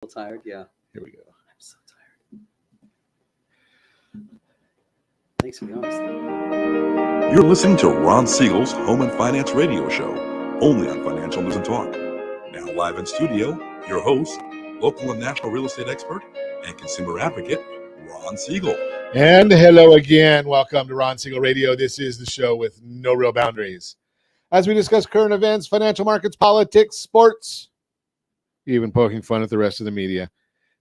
Tired, yeah. Here we go. I'm so tired. Thanks for the honesty. You're listening to Ron Siegel's Home and Finance Radio Show, only on Financial News and Talk. Now live in studio, your host, local and national real estate expert and consumer advocate, Ron Siegel. And hello again. Welcome to Ron Siegel Radio. This is the show with no real boundaries. As we discuss current events, financial markets, politics, sports, even poking fun at the rest of the media.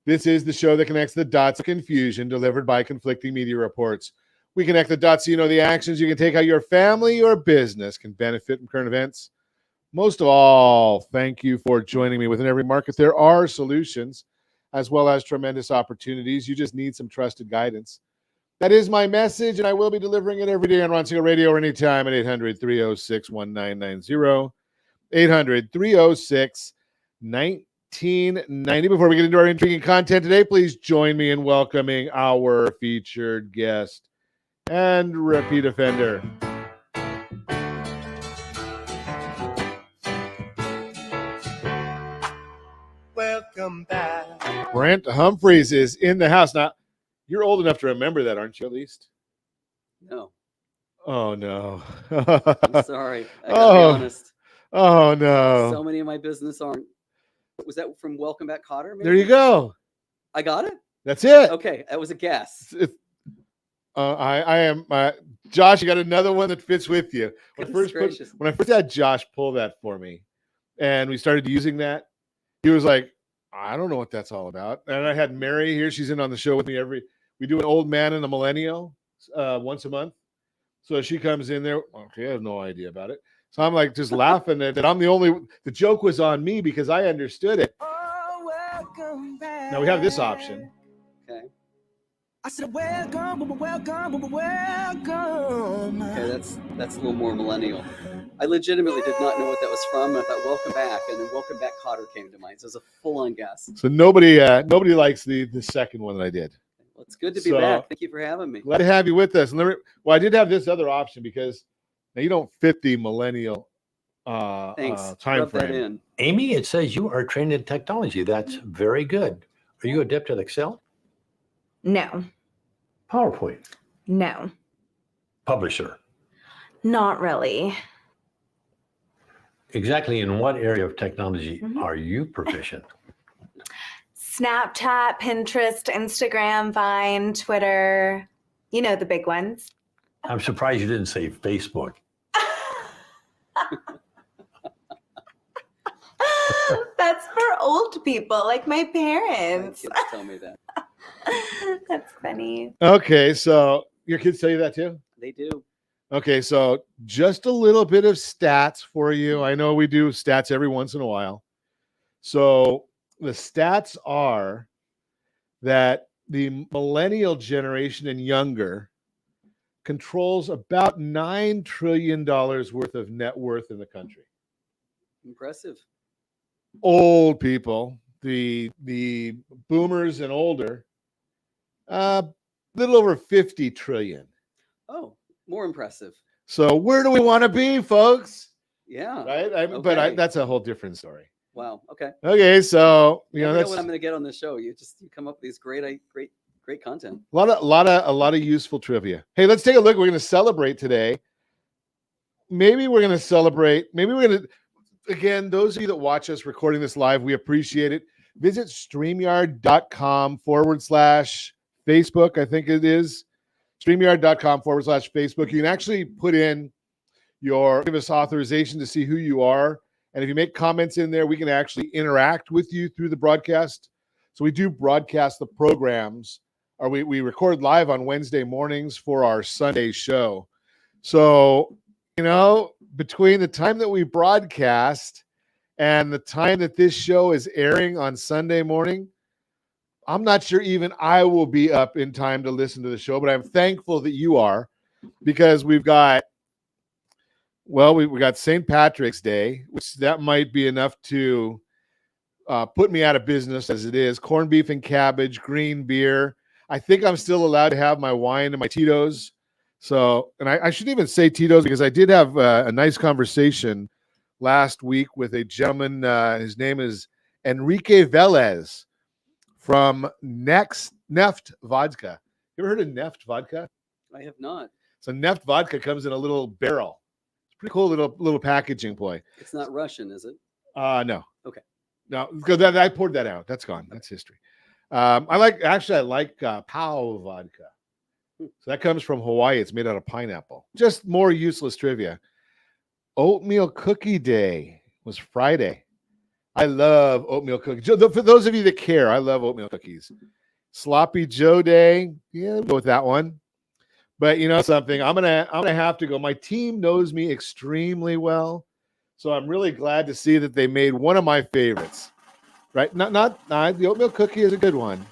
This is the show that connects the dots of confusion delivered by conflicting media reports. We connect the dots so you know the actions you can take, how your family or business can benefit from current events. Most of all, thank you for joining me. Within every market, there are solutions as well as tremendous opportunities. You just need some trusted guidance. That is my message, and I will be delivering it every day on Ron Siegel Radio or anytime at 800-306-1990, 800-306-1990. Before we get into our intriguing content today, please join me in welcoming our featured guest and repeat offender. Welcome back. Brent Humpherys is in the house. Now, you're old enough to remember that, aren't you, at least? No. Oh, no. I'm sorry. I gotta be honest. Oh, no. So many of my business aren't. Was that from Welcome Back, Cotter? Maybe? There you go. I got it? That's it. Okay, that was a guess. I am Josh. You got another one that fits with you. When I first had Josh pull that for me, and we started using that, he was like, "I don't know what that's all about." And I had Mary here; she's in on the show with me we do an old man and a millennial once a month. So she comes in there. Okay, I have no idea about it. So I'm like just laughing at that. The joke was on me because I understood it. Oh, welcome back. Now we have this option. Okay. I said, welcome. Okay, that's a little more millennial. I legitimately did not know what that was from. I thought Welcome Back, and then Welcome Back Cotter came to mind. So it was a full-on guess. So nobody likes the second one that I did. Well, it's good to be back. Thank you for having me. Glad to have you with us. And I did have this other option because now you don't fit the millennial Thanks. time Rub that frame. in. Amy, it says you are trained in technology. That's very good. Are you adept at Excel? No. PowerPoint? No. Publisher? Not really. Exactly in what area of technology are you proficient? Snapchat, Pinterest, Instagram, Vine, Twitter. You know, the big ones. I'm surprised you didn't say Facebook. That's for old people, like my parents. My kids tell me that. That's funny. Okay, so your kids tell you that too? They do. Okay, so just a little bit of stats for you. I know we do stats every once in a while. So the stats are that the millennial generation and younger controls about $9 trillion worth of net worth in the country. Impressive. Old people, the boomers and older, little over 50 trillion. Oh, more impressive. So where do we want to be, folks? Yeah. Right. Okay. But that's a whole different story. Wow. Okay. Okay. So Never know that's what I'm going to get on the show. You come up with these great content. a lot of useful trivia. Hey, let's take a look. We're going to celebrate today. Maybe we're going to celebrate. Maybe we're going to. Again, those of you that watch us recording this live, we appreciate it. Visit StreamYard.com/Facebook. I think it is StreamYard.com/Facebook. You can actually put in give us authorization to see who you are. And if you make comments in there, we can actually interact with you through the broadcast. So we do broadcast the programs, or we record live on Wednesday mornings for our Sunday show. So, between the time that we broadcast and the time that this show is airing on Sunday morning, I'm not sure even I will be up in time to listen to the show, but I'm thankful that you are, because we've got St. Patrick's Day, which that might be enough to put me out of business as it is. Corned beef and cabbage, green beer. I think I'm still allowed to have my wine and my Tito's. So, and I shouldn't even say Tito's, because I did have a nice conversation last week with a gentleman. His name is Enrique Velez. from Neft Vodka. You ever heard of Neft Vodka? I have not. So Neft Vodka comes in a little barrel. It's pretty cool little packaging ploy. It's not Russian, is it? No. Okay. No, because I poured that out. That's gone. That's history. I like Pow vodka. So that comes from Hawaii. It's made out of pineapple. Just more useless trivia. Oatmeal cookie day was Friday. I love oatmeal cookies. For those of you that care, I love oatmeal cookies. Sloppy Joe day. Yeah, we'll go with that one. But you know something? I'm gonna have to go. My team knows me extremely well. So I'm really glad to see that they made one of my favorites. Right? Not the oatmeal cookie is a good one.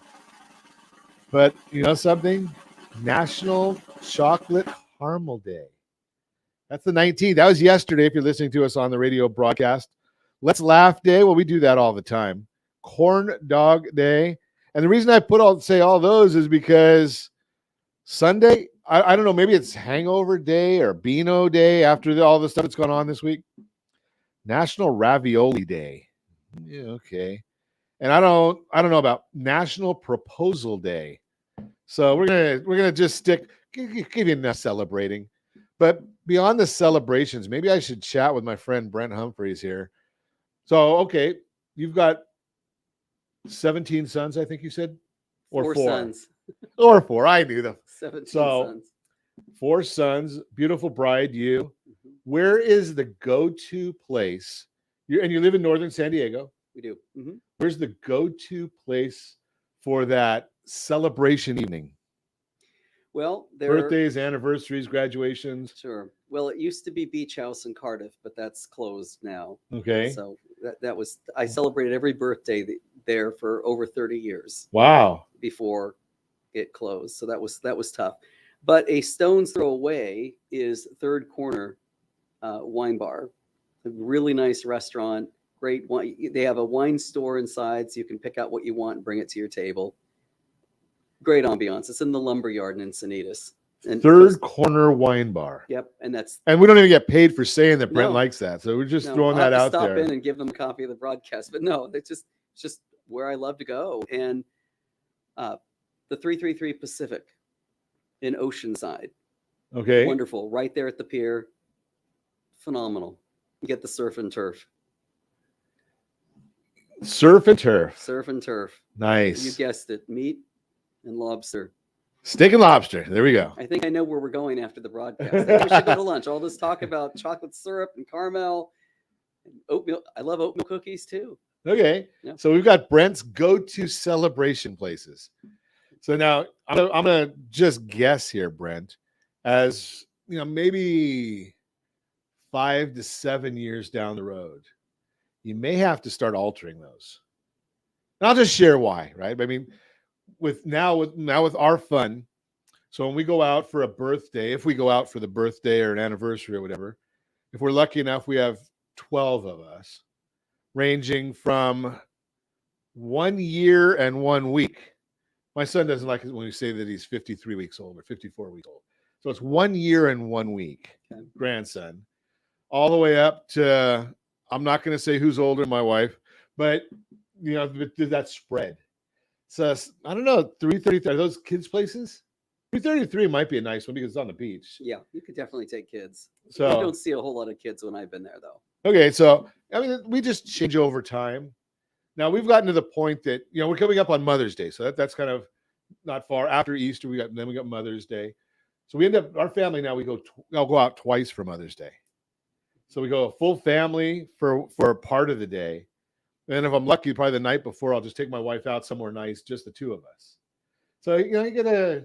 But you know something? National Chocolate Caramel Day. That's the 19th. That was yesterday if you're listening to us on the radio broadcast. Let's Laugh Day. Well, we do that all the time. Corn Dog Day. And the reason I say all those is because Sunday, I don't know, maybe it's Hangover Day or Beano Day after all the stuff that's gone on this week. National Ravioli Day. Yeah, okay. And I don't know about National Proposal Day. So we're gonna just give you enough celebrating. But beyond the celebrations, maybe I should chat with my friend Brent Humpherys here. So, okay, you've got 17 sons, I think you said? Or Four four? sons. Or four. I knew them. 17 So, sons. 4 sons, beautiful bride, you. Mhm. Where is the go-to place? You live in northern San Diego. We do. Mhm. Where's the go-to place for that celebration evening? Well, Birthdays, anniversaries, graduations. Sure. Well, it used to be Beach House in Cardiff, but that's closed now. Okay. So that was, I celebrated every birthday there for over 30 years Wow. before it closed. So that was tough. But a stone's throw away is Third Corner Wine Bar, a really nice restaurant. Great wine. They have a wine store inside, so you can pick out what you want and bring it to your table. Great ambiance. It's in the Lumberyard in Encinitas. And Third Corner Wine Bar. Yep, and we don't even get paid for saying that Brent No. likes that. So we're just no, throwing I'll that have to out stop there. in and give them a copy of the broadcast. But no, it's just where I love to go. And the 333 Pacific in Oceanside. Okay. Wonderful. Right there at the pier. Phenomenal. You get the surf and turf. Surf and turf. Surf and turf. Nice. You guessed it. Meat and lobster. Steak and lobster. There we go. I think I know where we're going after the broadcast. I think we should go to lunch. All this talk about chocolate syrup and caramel and oatmeal. I love oatmeal cookies too. Okay. Yeah. So we've got Brent's go-to celebration places. So now I'm gonna just guess here, Brent, as you know, maybe 5 to 7 years down the road, you may have to start altering those. And I'll just share why, right? I mean, with our fun. So when we go out for a birthday, if we go out for the birthday or an anniversary or whatever, if we're lucky enough, we have 12 of us, ranging from 1 year and 1 week. My son doesn't like it when we say that he's 53 weeks old or 54 weeks old. So it's 1 year and 1 week, Okay. grandson, all the way up to, I'm not going to say who's older, my wife, but you know, that spread. So I don't know, 333, are those kids' places? 333 might be a nice one because it's on the beach. Yeah, you could definitely take kids. So you don't see a whole lot of kids when I've been there, though. okay, so I mean, we just change over time. Now we've gotten to the point that you know we're coming up on Mother's Day, so that's kind of not far after Easter. We got Mother's Day, so we end up our family now. I'll go out twice for Mother's Day, so we go a full family for a part of the day, and if I'm lucky, probably the night before, I'll just take my wife out somewhere nice, just the two of us. So you know, you get a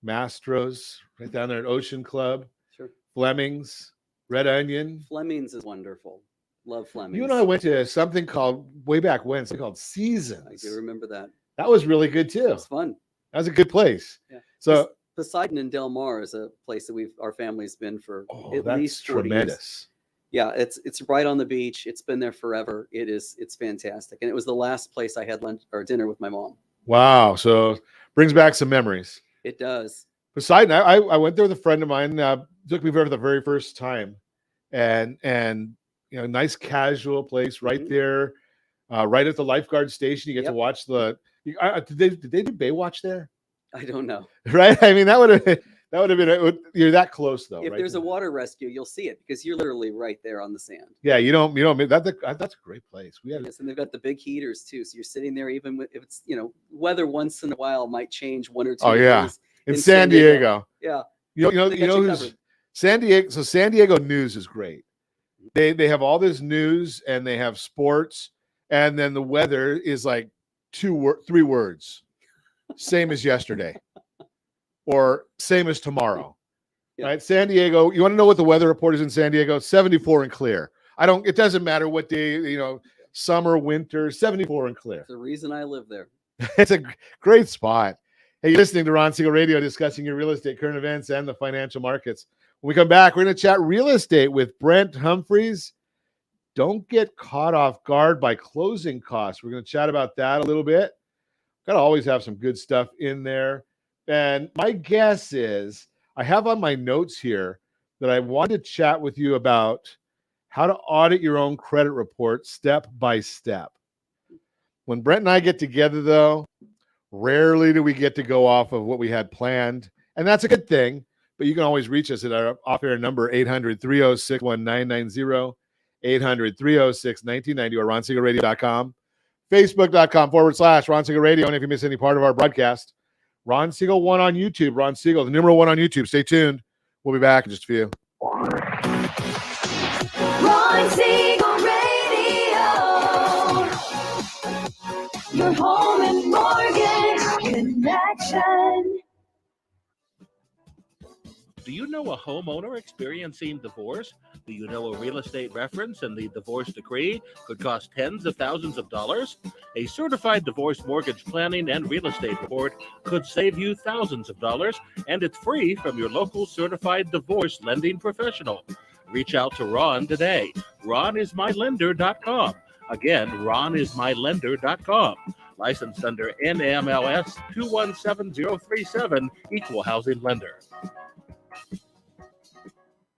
Mastro's right down there at Ocean Club, Sure. Fleming's, Red Onion. Fleming's is wonderful. Love Fleming's. You and I went to something called way back when, something called Seasons. I do remember that. That was really good too. It was fun. That was a good place. Yeah. So Poseidon in Del Mar is a place that our family's been for at that's least 40 tremendous. years. Yeah, it's right on the beach. It's been there forever. It's fantastic. And it was the last place I had lunch or dinner with my mom. Wow. So brings back some memories. It does. Poseidon, I went there with a friend of mine. Took me there for the very first time, and you know, nice casual place right there. right at the lifeguard station. You get to Yep. watch the. Did they do Baywatch there? I don't know. Right. I mean, that would have been. You're that close though. If right there's to a the- water rescue, you'll see it because you're literally right there on the sand. Yeah, you don't. That's a great place. We had Yes, and they've got the big heaters too. So you're sitting there, even if it's weather once in a while might change 1 or 2 Oh, yeah. degrees in San Diego. Yeah, You know They got you who's covered. San Diego. So San Diego news is great. They have all this news and they have sports, and then the weather is like 3 words, same as yesterday, or same as tomorrow. Yeah. Right? San Diego. You want to know what the weather report is in San Diego? 74 and clear. It doesn't matter what day. Summer, winter, 74 and clear. It's the reason I live there. It's a great spot. Hey, you're listening to Ron Siegel Radio, discussing your real estate, current events, and the financial markets. When we come back, we're going to chat real estate with Brent Humpherys. Don't get caught off guard by closing costs. We're going to chat about that a little bit. Got to always have some good stuff in there. And my guess is, I have on my notes here that I want to chat with you about how to audit your own credit report step by step. When Brent and I get together, though, rarely do we get to go off of what we had planned. And that's a good thing. But you can always reach us at our off-air number, 800-306-1990, 800-306-1990, or ronsiegelradio.com, facebook.com/Ron Siegel Radio. And if you miss any part of our broadcast, Ron Siegel 1 on YouTube. Ron Siegel, the numeral 1 on YouTube. Stay tuned. We'll be back in just a few. Ron Siegel Radio, your home and mortgage connection. Do you know a homeowner experiencing divorce? Do you know a real estate reference and the divorce decree could cost tens of thousands of dollars? A certified divorce mortgage planning and real estate report could save you thousands of dollars, and it's free from your local certified divorce lending professional. Reach out to Ron today. RonIsMyLender.com. Again, RonIsMyLender.com. Licensed under NMLS 217037, Equal Housing Lender.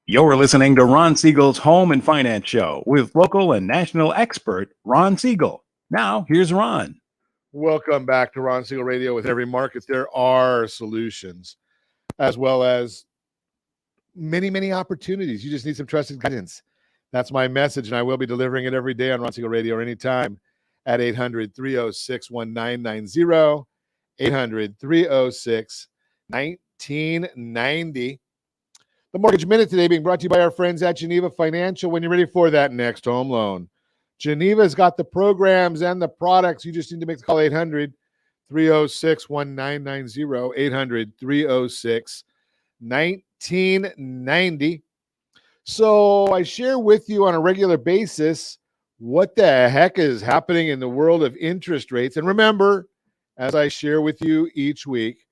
You're listening to Ron Siegel's Home and Finance Show with local and national expert Ron Siegel. Now, here's Ron. Welcome back to Ron Siegel Radio. With every market, there are solutions, as well as many, many opportunities. You just need some trusted guidance. That's my message, and I will be delivering it every day on Ron Siegel Radio or anytime at 800-306-1990, 800-306-1990. The Mortgage Minute today being brought to you by our friends at Geneva Financial. When you're ready for that next home loan, Geneva's got the programs and the products. You just need to make the call, 800-306-1990, 800-306-1990. So I share with you on a regular basis what the heck is happening in the world of interest rates. And remember, as I share with you each week,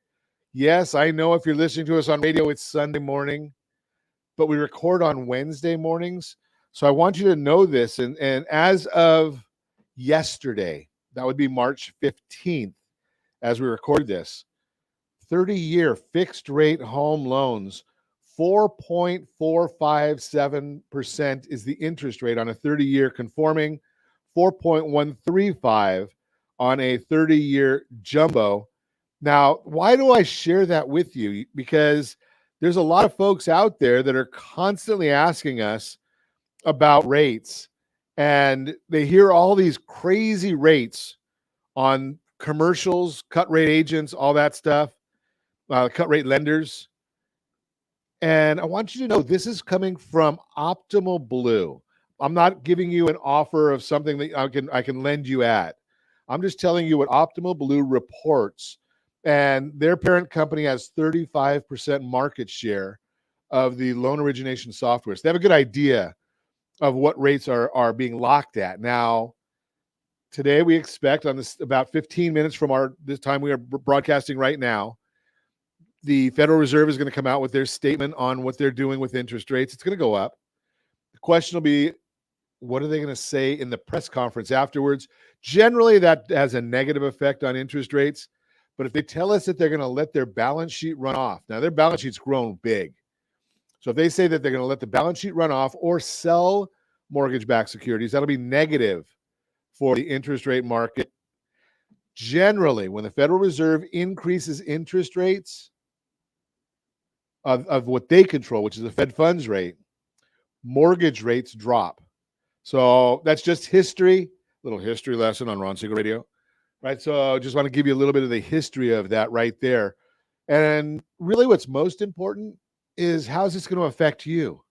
yes, I know if you're listening to us on radio, it's Sunday morning, but we record on Wednesday mornings. So I want you to know this. And as of yesterday, that would be March 15th, as we record this, 30-year fixed rate home loans, 4.457% is the interest rate on a 30-year conforming, 4.135 on a 30-year jumbo. Now, why do I share that with you? Because there's a lot of folks out there that are constantly asking us about rates, and they hear all these crazy rates on commercials, cut rate agents, all that stuff, cut rate lenders. And I want you to know this is coming from Optimal Blue. I'm not giving you an offer of something that I can lend you at. I'm just telling you what Optimal Blue reports. And their parent company has 35% market share of the loan origination software. So they have a good idea of what rates are being locked at. Now, today we expect on this about 15 minutes from this time we are broadcasting right now, the Federal Reserve is going to come out with their statement on what they're doing with interest rates. It's going to go up. The question will be, what are they going to say in the press conference afterwards? Generally, that has a negative effect on interest rates. But if they tell us that they're going to let their balance sheet run off, now their balance sheet's grown big. So if they say that they're going to let the balance sheet run off or sell mortgage-backed securities, that'll be negative for the interest rate market. Generally, when the Federal Reserve increases interest rates of what they control, which is the Fed funds rate, mortgage rates drop. So that's just history, little history lesson on Ron Siegel Radio, right? So I just want to give you a little bit of the history of that right there. And really what's most important is how's this going to affect you?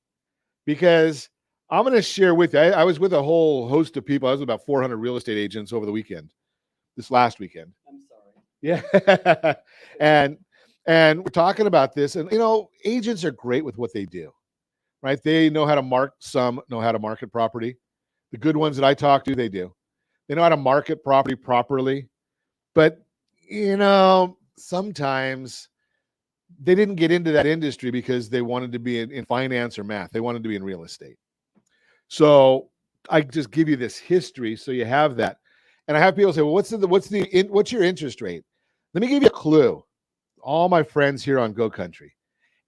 Because I'm going to share with you, I was with a whole host of people. I was with about 400 real estate agents over the weekend, this last weekend. I'm sorry. Yeah. and we're talking about this, and agents are great with what they do, right? They know how to know how to market property. The good ones that I talk to, they do. They know how to market property properly. But, sometimes they didn't get into that industry because they wanted to be in finance or math. They wanted to be in real estate. So I just give you this history so you have that. And I have people say, well, what's your interest rate? Let me give you a clue. All my friends here on Go Country,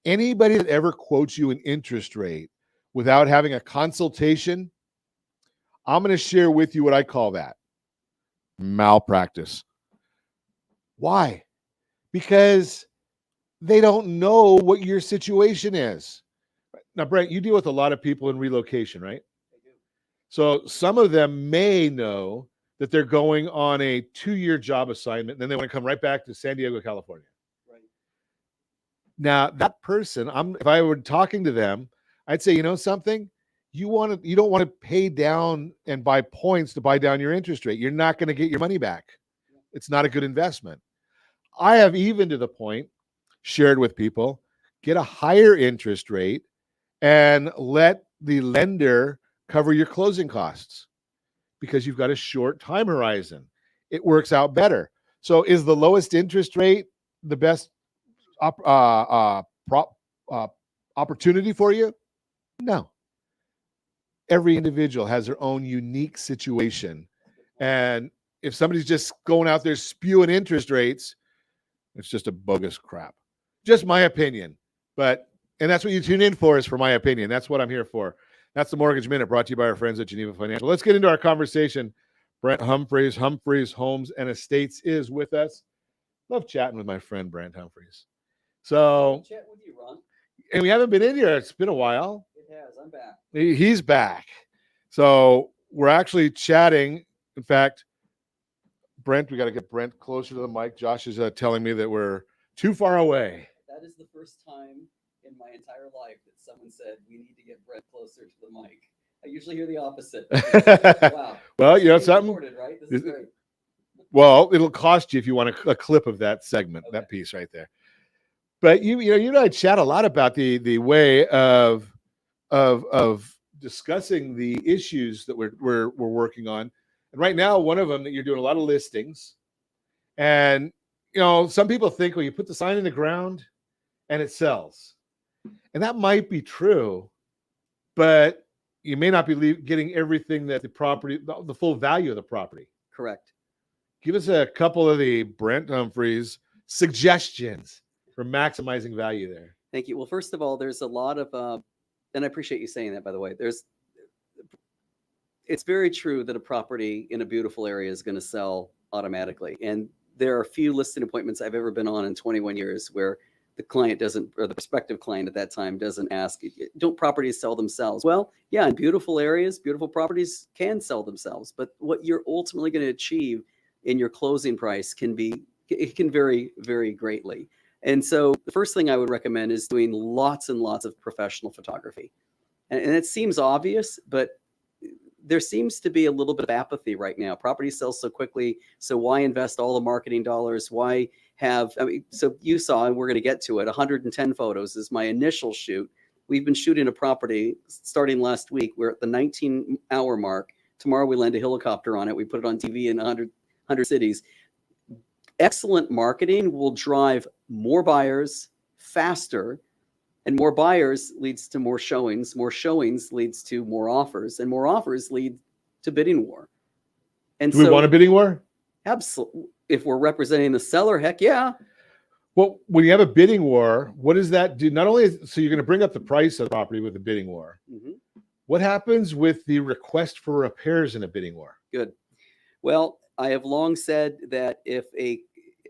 anybody that ever quotes you an interest rate without having a consultation, I'm going to share with you what I call that malpractice. Why? Because they don't know what your situation is. Now, Brent, you deal with a lot of people in relocation, right? I do. So some of them may know that they're going on a 2-year job assignment, and then they want to come right back to San Diego, California. Right. Now, that person, if I were talking to them, I'd say, something? You don't want to pay down and buy points to buy down your interest rate. You're not going to get your money back. It's not a good investment. I have even to the point shared with people, get a higher interest rate and let the lender cover your closing costs because you've got a short time horizon. It works out better. So is the lowest interest rate the best opportunity for you? No. Every individual has their own unique situation. And if somebody's just going out there spewing interest rates, it's just a bogus crap. Just my opinion. And that's what you tune in for, is for my opinion. That's what I'm here for. That's the Mortgage Minute, brought to you by our friends at Geneva Financial. Let's get into our conversation. Brent Humpherys, Humpherys Homes and Estates, is with us. Love chatting with my friend Brent Humpherys. So, Chat with you, Ron. and we haven't been in here. It's been a while. It has. I'm back. He's back. So we're actually chatting. In fact, Brent, we got to get Brent closer to the mic. Josh is telling me that we're too far away. That is the first time in my entire life that someone said we need to get Brent closer to the mic. I usually hear the opposite. Wow. Well, something. Recorded, right? This is great. Well, it'll cost you if you want a clip of that segment, that piece right there. But you and I chat a lot about the way of discussing the issues that we're working on. And right now, one of them that you're doing a lot of listings. And some people think, well, you put the sign in the ground and it sells. And that might be true, but you may not be getting everything that the full value of the property. Correct. Give us a couple of the Brent Humpherys suggestions for maximizing value there. Thank you. Well, first of all, there's a lot of, and I appreciate you saying that, by the way. It's very true that a property in a beautiful area is going to sell automatically. And there are few listing appointments I've ever been on in 21 years where the client doesn't, or the prospective client at that time doesn't ask, don't properties sell themselves? Well, yeah, in beautiful areas, beautiful properties can sell themselves. But what you're ultimately going to achieve in your closing price can vary very greatly. And so the first thing I would recommend is doing lots and lots of professional photography. And it seems obvious, but there seems to be a little bit of apathy right now. Property sells so quickly, so why invest all the marketing dollars? Why so you saw, and we're going to get to it, 110 photos is my initial shoot. We've been shooting a property starting last week. We're at the 19-hour mark. Tomorrow we land a helicopter on it. We put it on TV in 100 cities. Excellent marketing will drive more buyers faster, and more buyers leads to more showings. More showings leads to more offers, and more offers lead to bidding war. And do we want a bidding war? Absolutely. If we're representing the seller, heck yeah. Well, when you have a bidding war, what does that do? Not only so you're going to bring up the price of the property with a bidding war. Mm-hmm. What happens with the request for repairs in a bidding war? Good. Well, I have long said that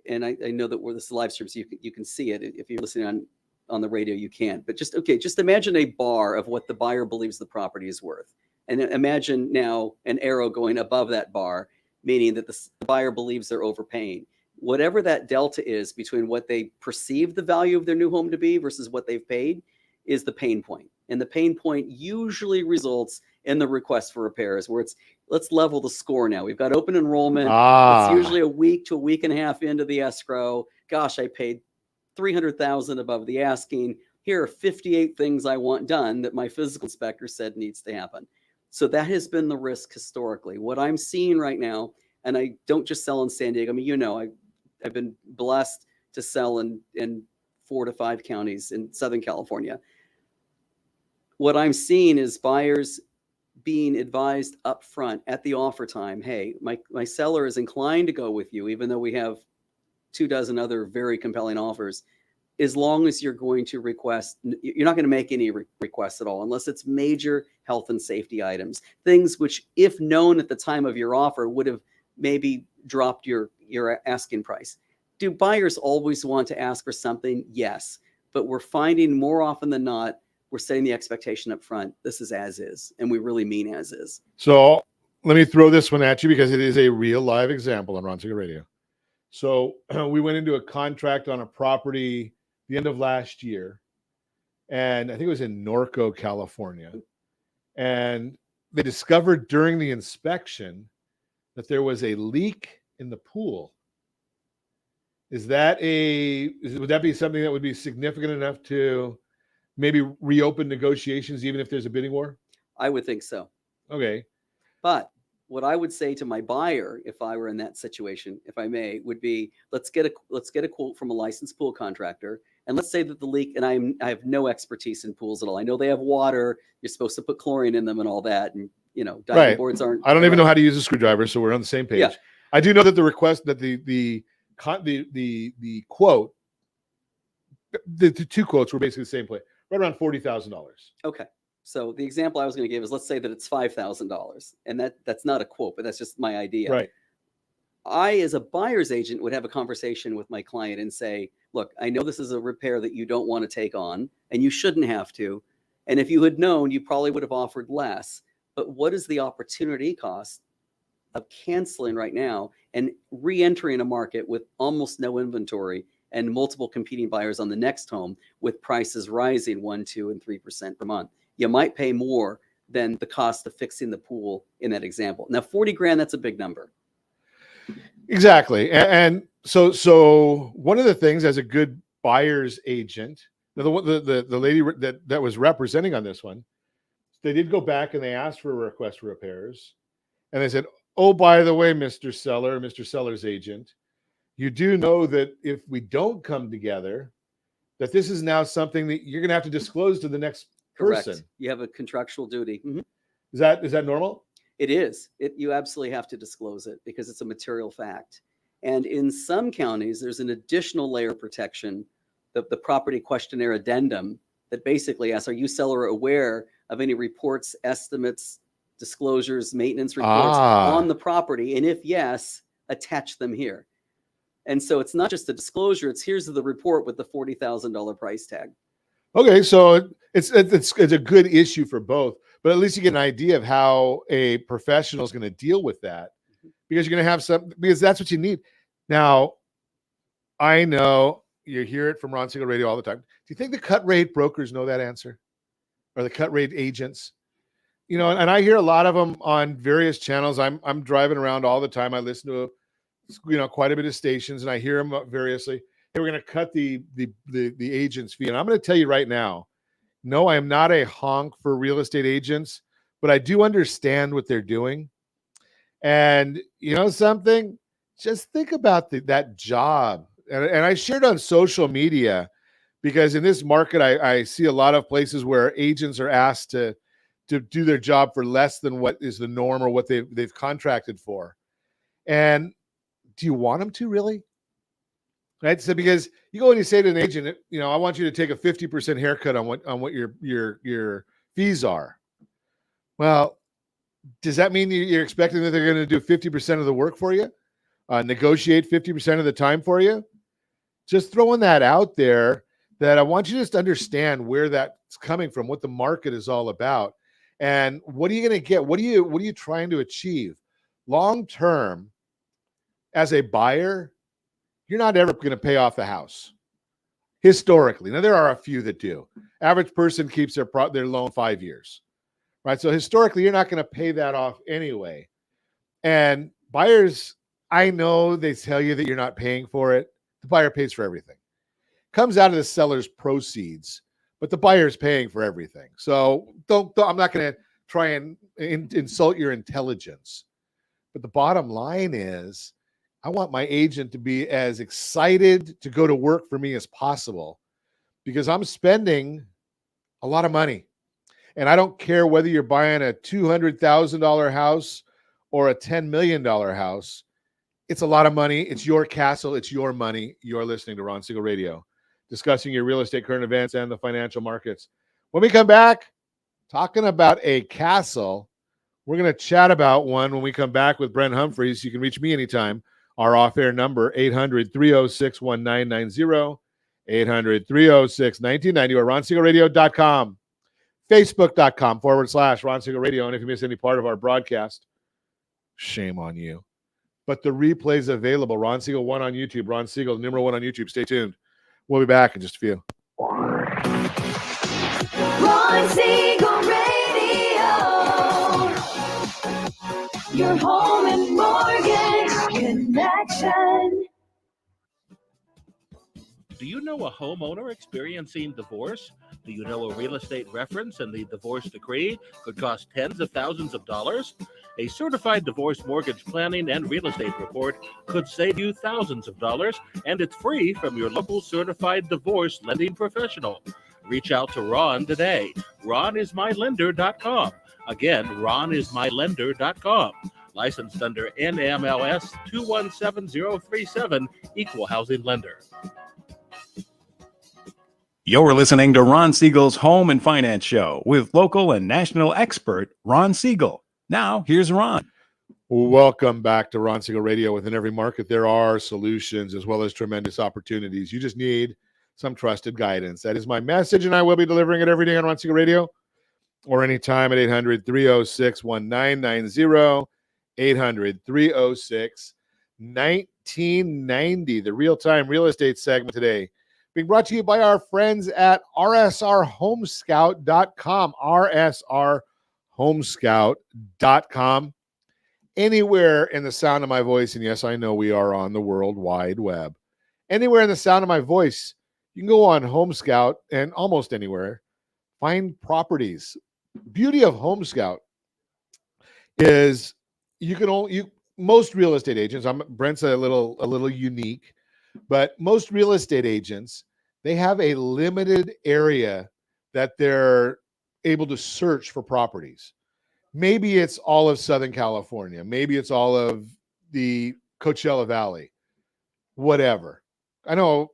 and I know that this is live stream, so you can see it. If you're listening on the radio, you can't. But just imagine a bar of what the buyer believes the property is worth, and imagine now an arrow going above that bar, meaning that the buyer believes they're overpaying. Whatever that delta is between what they perceive the value of their new home to be versus what they've paid is the pain point. And the pain point usually results in the request for repairs, where it's, let's level the score now. We've got open enrollment. It's usually a week to a week and a half into the escrow. Gosh, I paid $300,000 above the asking. Here are 58 things I want done that my physical inspector said needs to happen. So that has been the risk historically. What I'm seeing right now, and I don't just sell in San Diego. I mean, I've been blessed to sell in 4 to 5 counties in Southern California. What I'm seeing is buyers being advised up front at the offer time, hey, my seller is inclined to go with you, even though we have 24 other very compelling offers, as long as you're going to request, you're not going to make any requests at all, unless it's major health and safety items, things which, if known at the time of your offer, would have maybe dropped your asking price. Do buyers always want to ask for something? Yes. But we're finding more often than not, we're setting the expectation up front. This is as is, and we really mean as is. So let me throw this one at you because it is a real live example on Ron Siegel Radio. So we went into a contract on a property the end of last year, and I think it was in Norco, California. And they discovered during the inspection that there was a leak in the pool. Would that be something that would be significant enough to maybe reopen negotiations, even if there's a bidding war? I would think so. Okay. But what I would say to my buyer, if I were in that situation, if I may, would be, let's get a quote from a licensed pool contractor. And let's say that the leak, and I have no expertise in pools at all. I know they have water. You're supposed to put chlorine in them and all that. And, diving boards aren't. I don't even know how to use a screwdriver, so we're on the same page. Yeah. I do know that the request, that the quote, the two quotes were basically the same place, right around $40,000. Okay. So the example I was going to give is, let's say that it's $5,000, and that's not a quote, but that's just my idea. Right. I, as a buyer's agent, would have a conversation with my client and say, look, I know this is a repair that you don't want to take on, and you shouldn't have to. And if you had known, you probably would have offered less. But what is the opportunity cost of canceling right now and re-entering a market with almost no inventory and multiple competing buyers on the next home, with prices rising 1%, 2%, and 3% per month? You might pay more than the cost of fixing the pool in that example. Now, 40 grand, that's a big number. Exactly. And so one of the things, as a good buyer's agent, the lady that was representing on this one, they did go back and they asked for a request for repairs. And they said, oh, by the way, Mr. Seller, Mr. Seller's agent, you do know that if we don't come together, that this is now something that you're going to have to disclose to the next person. Correct. You have a contractual duty. Mm-hmm. Is that normal? It is. You absolutely have to disclose it because it's a material fact. And in some counties, there's an additional layer of protection, the property questionnaire addendum, that basically asks, are you, seller, aware of any reports, estimates, disclosures, maintenance reports on the property? And if yes, attach them here. And so it's not just a disclosure, it's here's the report with the $40,000 price tag. Okay, so it's a good issue for both, but at least you get an idea of how a professional is going to deal with that, because you're going to have because that's what you need. Now, I know you hear it from Ron Siegel Radio all the time. Do you think the cut rate brokers know that answer, or the cut rate agents? And I hear a lot of them on various channels. I'm driving around all the time. I listen to quite a bit of stations, and I hear them variously. Hey, we're going to cut the agent's fee. And I'm going to tell you right now, no, I am not a honk for real estate agents, but I do understand what they're doing. And something, just think about that job. And I shared on social media, because in this market, I see a lot of places where agents are asked to do their job for less than what is the norm or what they've contracted for. And do you want them to really? Right. So because you go and you say to an agent, I want you to take a 50% haircut on what your fees are. Well, does that mean you're expecting that they're going to do 50% of the work for you? Negotiate 50% of the time for you? Just throwing that out there, that I want you to just understand where that's coming from, what the market is all about, and what are you going to get? What are you trying to achieve? Long term, as a buyer, you're not ever going to pay off the house. Historically. Now, there are a few that do. Average person keeps their loan 5 years, right? So historically, you're not going to pay that off anyway. And buyers, I know they tell you that you're not paying for it. The buyer pays for everything. Comes out of the seller's proceeds, but the buyer's paying for everything. So I'm not going to try and insult your intelligence. But the bottom line is, I want my agent to be as excited to go to work for me as possible, because I'm spending a lot of money. And I don't care whether you're buying a $200,000 house or a $10 million house. It's a lot of money. It's your castle. It's your money. You're listening to Ron Siegel Radio, discussing your real estate current events and the financial markets. When we come back, talking about a castle, we're going to chat about one when we come back with Brent Humpherys. You can reach me anytime. Our off-air number, 800-306-1990, 800-306-1990, or ronsiegelradio.com, facebook.com/Ron Siegel Radio. And if you miss any part of our broadcast, shame on you. But the replay is available. Ron Siegel 1 on YouTube. Ron Siegel, number 1 on YouTube. Stay tuned. We'll be back in just a few. Ron Siegel Radio. Your home and mortgage connection. Do you know a homeowner experiencing divorce? Do you know a real estate reference and the divorce decree could cost tens of thousands of dollars? A certified divorce mortgage planning and real estate report could save you thousands of dollars, and it's free from your local certified divorce lending professional. Reach out to Ron today. RonIsMyLender.com. Again, RonIsMyLender.com. Licensed under NMLS 217037, Equal Housing Lender. You're listening to Ron Siegel's Home and Finance Show with local and national expert Ron Siegel. Now, here's Ron. Welcome back to Ron Siegel Radio. Within every market, there are solutions as well as tremendous opportunities. You just need some trusted guidance. That is my message, and I will be delivering it every day on Ron Siegel Radio or anytime at 800-306-1990, 800-306-1990, the real-time real estate segment today. Being brought to you by our friends at rsrhomescout.com, rsrhomescout.com. Anywhere in the sound of my voice, and yes, I know we are on the World Wide Web. Anywhere in the sound of my voice, you can go on Home Scout and almost anywhere, find properties. Beauty of Home Scout is most real estate agents, Brent's a little unique, but most real estate agents, they have a limited area that they're able to search for properties. Maybe it's all of Southern California. Maybe it's all of the Coachella Valley, whatever. I know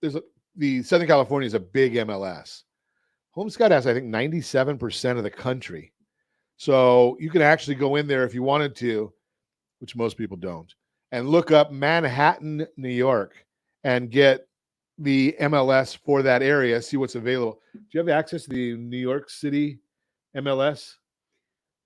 the Southern California is a big MLS. Home Scout has, I think, 97% of the country. So you can actually go in there if you wanted to, which most people don't, and look up Manhattan, New York, and get the MLS for that area, see what's available. Do you have access to the New York City MLS?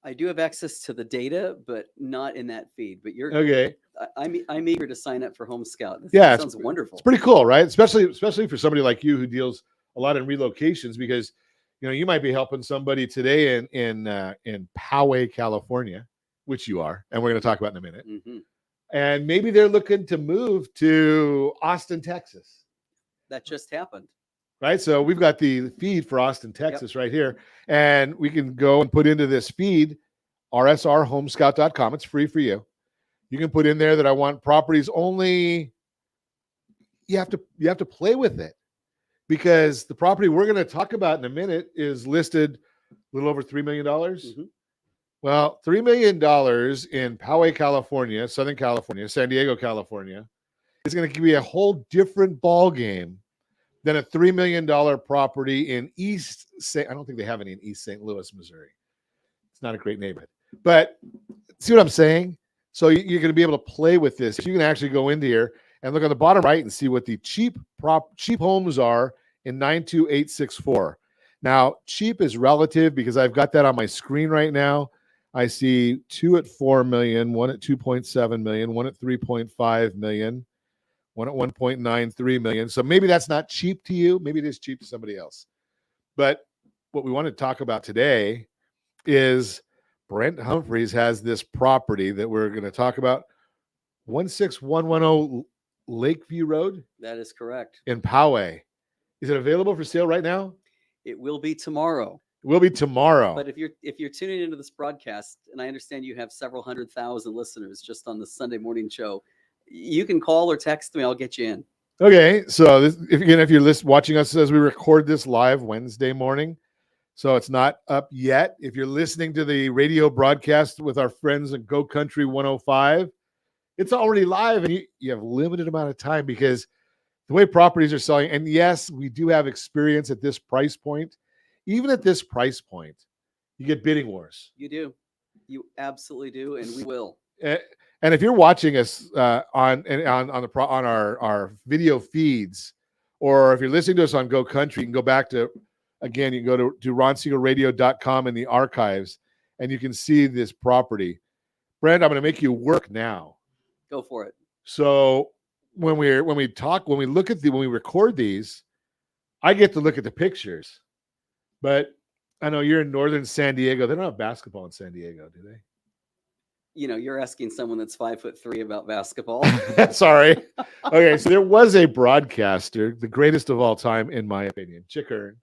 I do have access to the data, but not in that feed. But you're okay. I'm eager to sign up for Home Scout. That sounds wonderful. It's pretty cool, right? Especially for somebody like you who deals a lot in relocations, because you might be helping somebody today in Poway, California, which you are, and we're going to talk about in a minute. Mm-hmm. And maybe they're looking to move to Austin, Texas. That just happened. Right. So we've got the feed for Austin, Texas right here. And we can go and put into this feed, rsrhomescout.com. It's free for you. You can put in there that I want properties only. You have to play with it, because the property we're going to talk about in a minute is listed a little over $3 million. Mm-hmm. Well, $3 million in Poway, California, Southern California, San Diego, California, is going to give you a whole different ball game than a $3 million property in I don't think they have any in East St. Louis, Missouri. It's not a great neighborhood. But see what I'm saying? So you're going to be able to play with this. You can actually go into here and look on the bottom right and see what the cheap homes are in 92864. Now, cheap is relative because I've got that on my screen right now. I see 2 at 4 million, 1 at 2.7 million, 1 at 3.5 million, 1 at 1.93 million. So maybe that's not cheap to you. Maybe it is cheap to somebody else. But what we want to talk about today is Brent Humpherys has this property that we're going to talk about, 16110 Lakeview Road That is correct. in Poway. Is it available for sale right now? It will be tomorrow. It will be tomorrow. But if you're tuning into this broadcast, and I understand you have several 100,000 listeners just on the Sunday morning show, you can call or text me. I'll get you in. Okay, so this, if you're watching us as we record this live Wednesday morning, so it's not up yet. If you're listening to the radio broadcast with our friends at Go Country 105, it's already live, and you have a limited amount of time because the way properties are selling, and yes, we do have experience at this price point. Even at this price point, you get bidding wars. You do. You absolutely do, and we will. And if you're watching us on our video feeds, or if you're listening to us on Go Country, you can go back to, again, you can go to ronsiegelradio.com in the archives, and you can see this property. Brent, I'm going to make you work now. Go for it. So when we record these, I get to look at the pictures. But I know you're in northern San Diego. They don't have basketball in San Diego, do they? You're asking someone that's 5'3" about basketball. Sorry. Okay, so there was a broadcaster, the greatest of all time, in my opinion, Chick Hearn.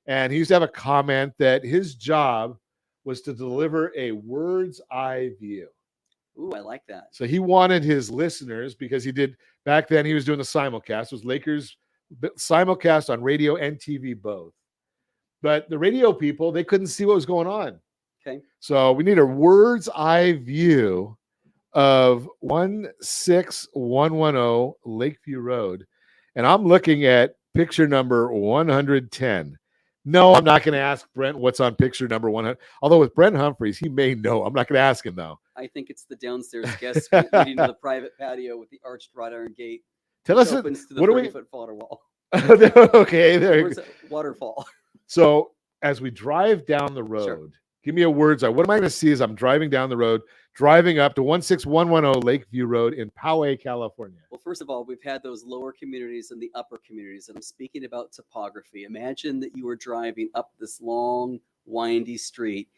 And he used to have a comment that his job was to deliver a bird's eye view. Ooh, I like that. So he wanted his listeners, because back then he was doing the simulcast. It was Lakers simulcast on radio and TV both. But the radio people, they couldn't see what was going on. Okay. So we need a bird's eye view of 16110 Lakeview Road. And I'm looking at picture number 110. No, I'm not going to ask Brent what's on picture number 100. Although with Brent Humpherys, he may know. I'm not going to ask him, though. I think it's the downstairs guest suite leading to the private patio with the arched wrought iron gate. Tell us, opens to the what 30-foot water wall. Okay, there. Where's that waterfall? So as we drive down the road, Sure. Give me a word's eye. What am I going to see as I'm driving down the road, driving up to 16110 Lakeview Road in Poway, California? Well, first of all, we've had those lower communities and the upper communities, and I'm speaking about topography. Imagine that you were driving up this long, windy street,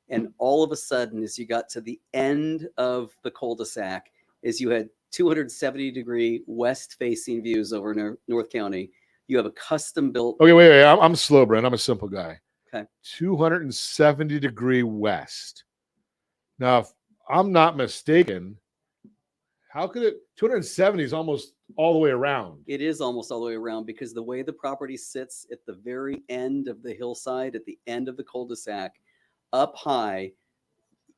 and all of a sudden, as you got to the end of the cul-de-sac, is you had 270-degree west-facing views over North County. You have a custom-built. Okay, wait. I'm slow, Brent. I'm a simple guy. Okay. 270-degree west. Now, if I'm not mistaken, how could it? 270 is almost all the way around. It is almost all the way around because the way the property sits at the very end of the hillside, at the end of the cul-de-sac, up high,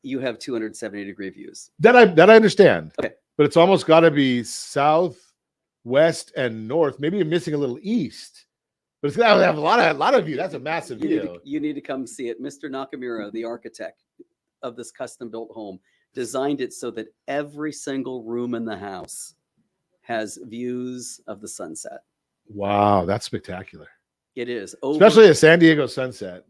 you have 270-degree views. That I understand. Okay. But it's almost got to be south, west, and north. Maybe you're missing a little east. But it's going to have a lot of view. That's a massive view. You need to come see it. Mr. Nakamura, the architect of this custom-built home, designed it so that every single room in the house has views of the sunset. Wow, that's spectacular. It is. Especially a San Diego sunset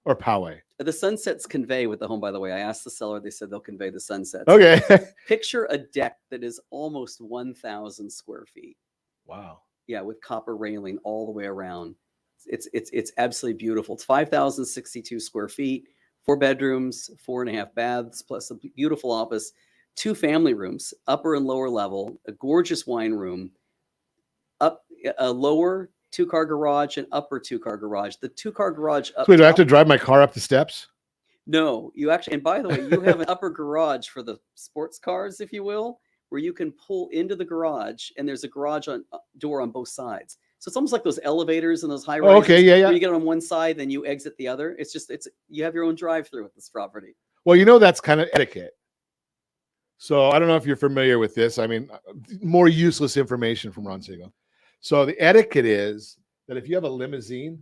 or Poway. The sunsets convey with the home, by the way. I asked the seller. They said they'll convey the sunsets. Okay. Picture a deck that is almost 1,000 square feet. Wow. Yeah, with copper railing all the way around. It's absolutely beautiful. It's 5,062 square feet, 4 bedrooms, 4.5 baths, plus a beautiful office, 2 family rooms, upper and lower level, a gorgeous wine room, up a lower 2-car garage and upper 2-car garage. The 2-car garage up. So do I have to drive my car up the steps? No, you actually, and by the way, you have an upper garage for the sports cars, if you will, where you can pull into the garage, and there's a garage door on both sides. So it's almost like those elevators and those high rises. Okay, yeah. Where you get on one side, then you exit the other. You have your own drive-through with this property. Well, that's kind of etiquette. So I don't know if you're familiar with this. I mean, more useless information from Ron Siegel. So the etiquette is that if you have a limousine's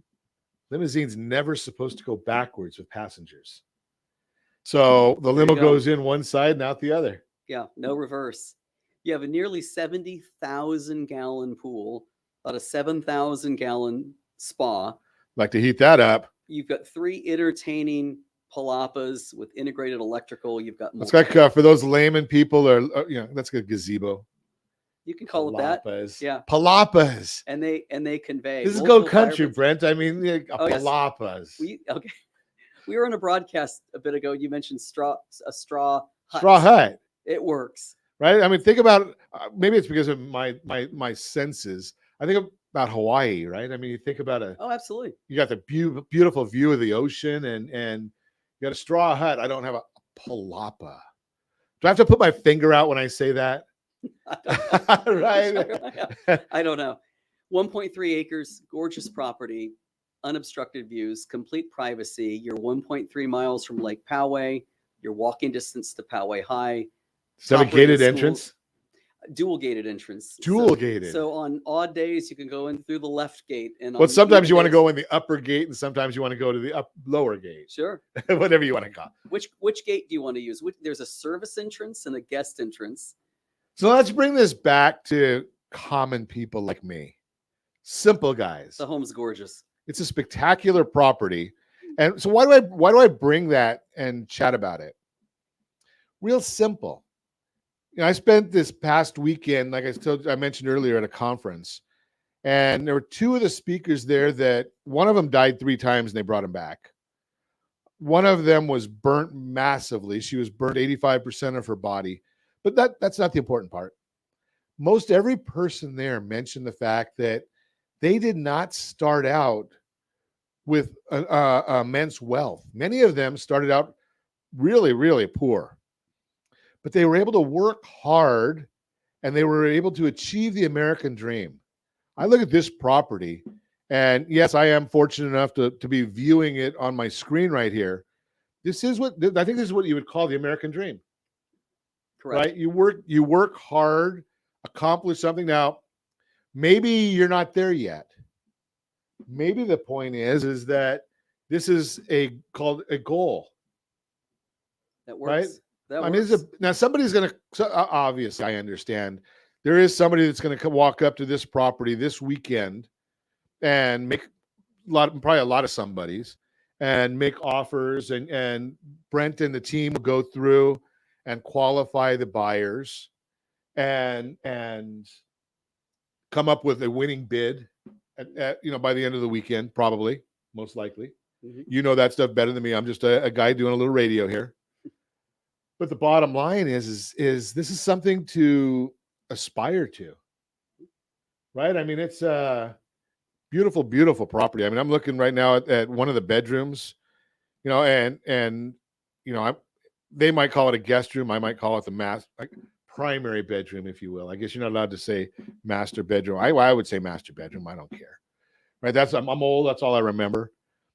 never supposed to go backwards with passengers. So the There you limo go. goes in one side and out the other. Yeah, no reverse. You have a nearly 70,000 gallon pool, about a 7,000 gallon spa. Like to heat that up. You've got 3 entertaining palapas with integrated electrical. You've got It's multiple. like for those layman people, or that's a gazebo. You can call it that. Palapas. Yeah. Palapas. And they convey. This is multiple Go Country, fire pits. Brent. I mean, Oh, yes. palapas. Okay. We were on a broadcast a bit ago. You mentioned straw hut. Straw hut. It works. Right? I mean, think about maybe it's because of my senses. I think about Hawaii, right? I mean, you think about Oh, absolutely. you got the beautiful view of the ocean, and you got a straw hut. I don't have a palapa. Do I have to put my finger out when I say that? Right? I don't know. 1.3 acres, gorgeous property, unobstructed views, complete privacy. You're 1.3 miles from Lake Poway. You're walking distance to Poway High. Is that a Top-rated gated entrance? schools. Dual gated entrance. Dual gated. So on odd days, you can go in through the left gate. And Well, on sometimes even you want to days- go in the upper gate, and sometimes you want to go to the lower gate. Sure. Whatever you want to call. Which gate do you want to use? There's a service entrance and a guest entrance. So let's bring this back to common people like me, simple guys. The home's gorgeous. It's a spectacular property, and so why do I bring that and chat about it? Real simple. I spent this past weekend, like I mentioned earlier, at a conference, and there were 2 of the speakers there that one of them died 3 times and they brought him back. One of them was burnt massively. She was burnt 85% of her body, but that's not the important part. Most every person there mentioned the fact that they did not start out with immense wealth. Many of them started out really, really poor. But they were able to work hard, and they were able to achieve the American dream. I look at this property, and yes, I am fortunate enough to be viewing it on my screen right here. I think this is what you would call the American dream. Correct. Right? You work hard, accomplish something. Now, maybe you're not there yet. Maybe the point is that this is called a goal. That works. Right? That I mean, works. now somebody's going to, obviously, I understand. There is somebody that's going to walk up to this property this weekend and make probably a lot of somebody's, and make offers, and Brent and the team will go through and qualify the buyers and come up with a winning bid at by the end of the weekend, probably, most likely. Mhm. You know that stuff better than me. I'm just a guy doing a little radio here. But the bottom line is this is something to aspire to, right? I mean, it's a beautiful, beautiful property. I mean, I'm looking right now at one of the bedrooms, and they might call it a guest room. I might call it the primary bedroom, if you will. I guess you're not allowed to say master bedroom. I would say master bedroom. I don't care, right? I'm old. That's all I remember.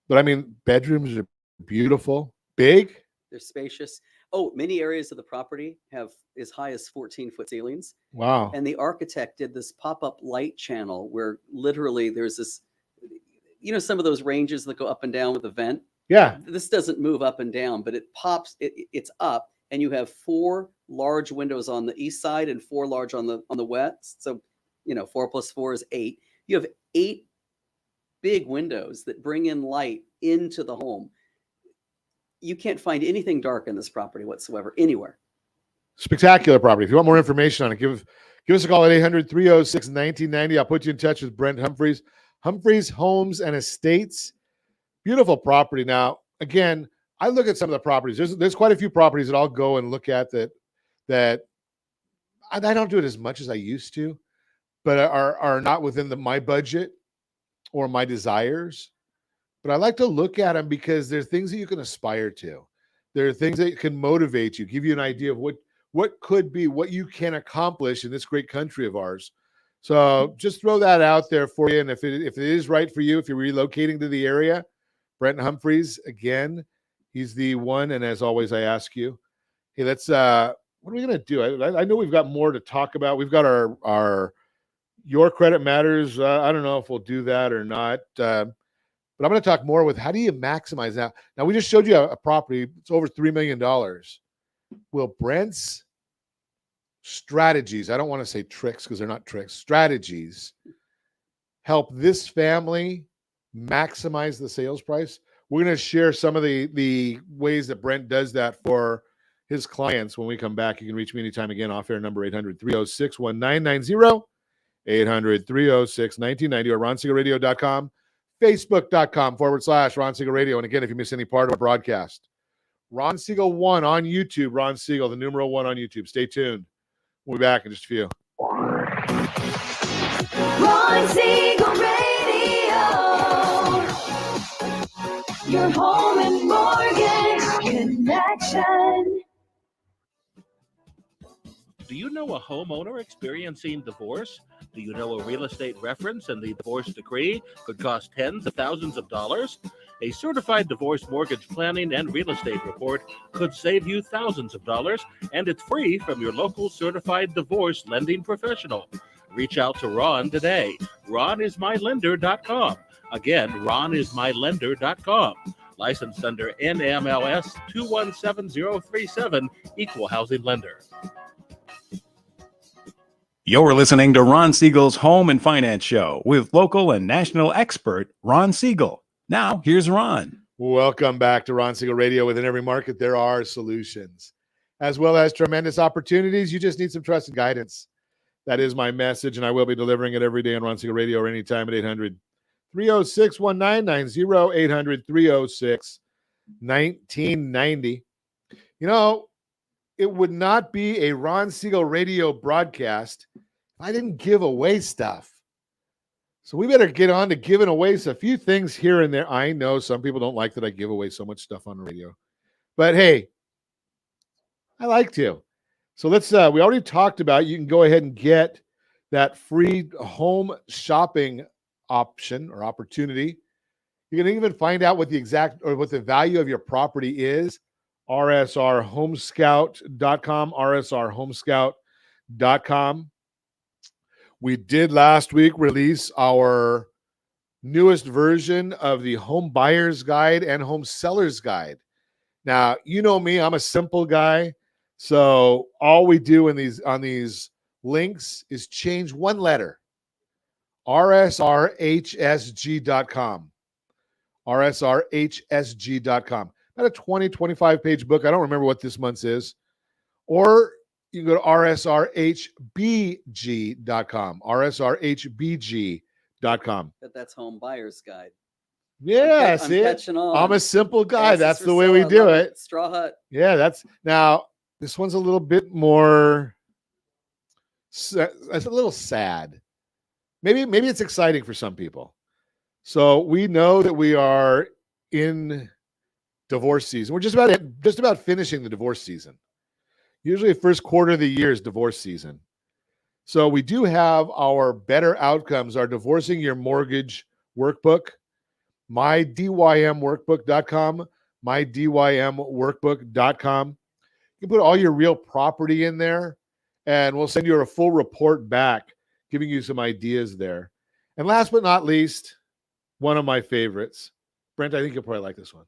But I mean, bedrooms are beautiful, big. They're spacious. Oh, many areas of the property have as high as 14-foot ceilings. Wow. And the architect did this pop-up light channel where literally there's this, some of those ranges that go up and down with a vent. Yeah. This doesn't move up and down, but it pops, it's up, and you have 4 large windows on the east side and 4 large on the west. So, 4 plus 4 is 8. You have 8 big windows that bring in light into the home. You can't find anything dark in this property whatsoever, anywhere. Spectacular property. If you want more information on it, give us a call at 800-306-1990. I'll put you in touch with Brent Humpherys. Humpherys Homes and Estates. Beautiful property. Now, again, I look at some of the properties. There's quite a few properties that I'll go and look at that I don't do it as much as I used to, but are not within my budget or my desires. But I like to look at them because there's things that you can aspire to. There are things that can motivate you, give you an idea of what could be, what you can accomplish in this great country of ours. So just throw that out there for you. And if it is right for you, if you're relocating to the area, Brent Humpherys, again, he's the one. And as always, I ask you, hey, let's, what are we going to do? I know we've got more to talk about. We've got our Your Credit Matters. I don't know if we'll do that or not. But I'm going to talk more with how do you maximize that. Now, we just showed you a property. It's over $3 million. Will Brent's strategies, I don't want to say tricks because they're not tricks, strategies, help this family maximize the sales price? We're going to share some of the ways that Brent does that for his clients when we come back. You can reach me anytime again, off air number 800-306-1990, 800-306-1990, or ronsiegelradio.com, facebook.com/Ron Siegel Radio. And again, if you miss any part of a broadcast, Ron Siegel 1 on YouTube, Ron Siegel, the numeral 1 on YouTube. Stay tuned. We'll be back in just a few. Ron Siegel Radio. Your home and mortgage connection. Do you know a homeowner experiencing divorce? Do you know a real estate reference and the divorce decree could cost tens of thousands of dollars? A certified divorce mortgage planning and real estate report could save you thousands of dollars, and it's free from your local certified divorce lending professional. Reach out to Ron today. RonIsMyLender.com. Again, RonIsMyLender.com. Licensed under NMLS 217037, Equal Housing Lender. You're listening to Ron Siegel's Home and Finance Show with local and national expert Ron Siegel. Now, here's Ron. Welcome back to Ron Siegel Radio. Within every market, there are solutions, as well as tremendous opportunities. You just need some trusted guidance. That is my message, and I will be delivering it every day on Ron Siegel Radio or anytime at 800-306-1990, 800-306-1990. You know, it would not be a Ron Siegel Radio broadcast if I didn't give away stuff. So we better get on to giving away a few things here and there. I know some people don't like that I give away so much stuff on the radio, but hey, I like to. So let's, we already talked about, you can go ahead and get that free home shopping option or opportunity. You can even find out what the exact or what the value of your property is. rsrhomescout.com, rsrhomescout.com. We did last week release our newest version of the home buyer's guide and home seller's guide. Now, you know me, I'm a simple guy. So all we do in on these links is change one letter. rsrhsg.com. rsrhsg.com. About a 20, 25-page book. I don't remember what this month's is. Or you can go to rsrhbg.com. rsrhbg.com. But that's home buyer's guide. Yeah, I'm catching on. I'm a simple guy. That's the way we I do love it. Straw Hut. Yeah, that's now this one's a little bit more. It's a little sad. Maybe it's exciting for some people. So we know that we are in divorce season. We're just about finishing the divorce season. Usually the first quarter of the year is divorce season. So we do have our better outcomes, our divorcing your mortgage workbook, mydymworkbook.com, mydymworkbook.com. You can put all your real property in there, and we'll send you a full report back, giving you some ideas there. And last but not least, one of my favorites, Brent, I think you'll probably like this one.